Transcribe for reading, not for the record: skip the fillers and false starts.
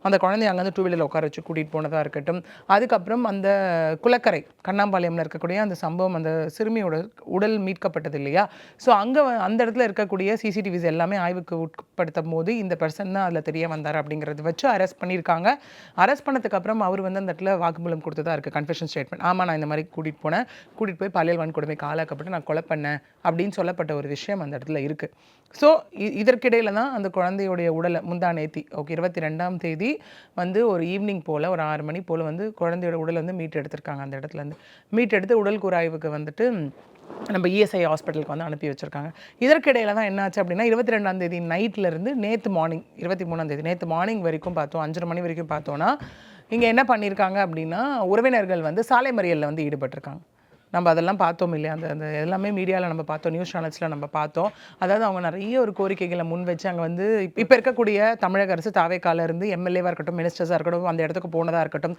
அந்த குழந்தைய அங்கேருந்து 2 வீலரில் உட்கார வச்சு கூட்டிகிட்டு போனதாக இருக்கட்டும். அதுக்கப்புறம் அந்த குளக்கரை கண்ணாம்பாளையம்ல இருக்கக்கூடிய அந்த சம்பவம், அந்த சிறுமியோட உடல் மீட்கப்பட்டது இல்லையா? ஸோ அங்கே அந்த இடத்துல இருக்கக்கூடிய சிசிடிவிஸ் எல்லாமே ஆய்வுக்கு உட்படுத்தும் போது இந்த பர்சன் தான் அதில் தெரிய வந்தார் அப்படிங்கிறத வச்சு அரெஸ்ட் பண்ணியிருக்காங்க. அரெஸ்ட் பண்ணதுக்கு அப்புறம் அவர் வந்து அந்த இடத்துல வாக்குமூலம் கொடுத்ததா இருக்குது, கன்ஃபெஷன் ஸ்டேட்மெண்ட். ஆமாம், நான் இந்த மாதிரி கூட்டிகிட்டு போய் பாலியல் வன்கொடுமைக்கு ஆளாக்கப்பட்டு நான் கொலை பண்ணேன் அப்படின்னு சொல்லப்பட்ட ஒரு விஷயம் அந்த இடத்துல இருக்குது. ஸோ இதற்கிடையில தான் அந்த குழந்தையுடைய உடலை முந்தா நேத்தி 22ஆம் தேதி வந்து ஒரு ஈவினிங் போல் ஒரு 6 மணி போல் வந்து குழந்தையோட உடலை வந்து மீட்டு எடுத்திருக்காங்க. அந்த இடத்துலேருந்து மீட்டு எடுத்து உடல் கூராய்வுக்கு வந்துட்டு நம்ம இஎஸ்ஐ ஹாஸ்பிட்டலுக்கு வந்து அனுப்பி வச்சுருக்காங்க. இதற்கிடையில தான் என்னாச்சு அப்படின்னா 22ஆம் தேதி நைட்லேருந்து நேற்று மார்னிங் 23ஆம் தேதி நேற்று மார்னிங் வரைக்கும் பார்த்தோம், 5:30 மணி வரைக்கும் பார்த்தோன்னா இங்கே என்ன பண்ணியிருக்காங்க அப்படின்னா உறவினர்கள் வந்து சாலை மறியலில் வந்து ஈடுபட்டிருக்காங்க. நம்ம அதெல்லாம் பார்த்தோம் இல்லையா? அந்த அந்த எல்லாமே மீடியாவில் நம்ம பார்த்தோம், நியூஸ் சேனல்ஸில் நம்ம பார்த்தோம். அதாவது அவங்க நிறைய ஒரு கோரிக்கைகளை முன் வச்சு அங்கே வந்து இப்போ இருக்கக்கூடிய தமிழக அரசு தாவேக்கால இருந்து எம்எல்ஏவாக இருக்கட்டும், மினிஸ்டர்ஸாக இருக்கட்டும், அந்த இடத்துக்கு போனதாக இருக்கட்டும்,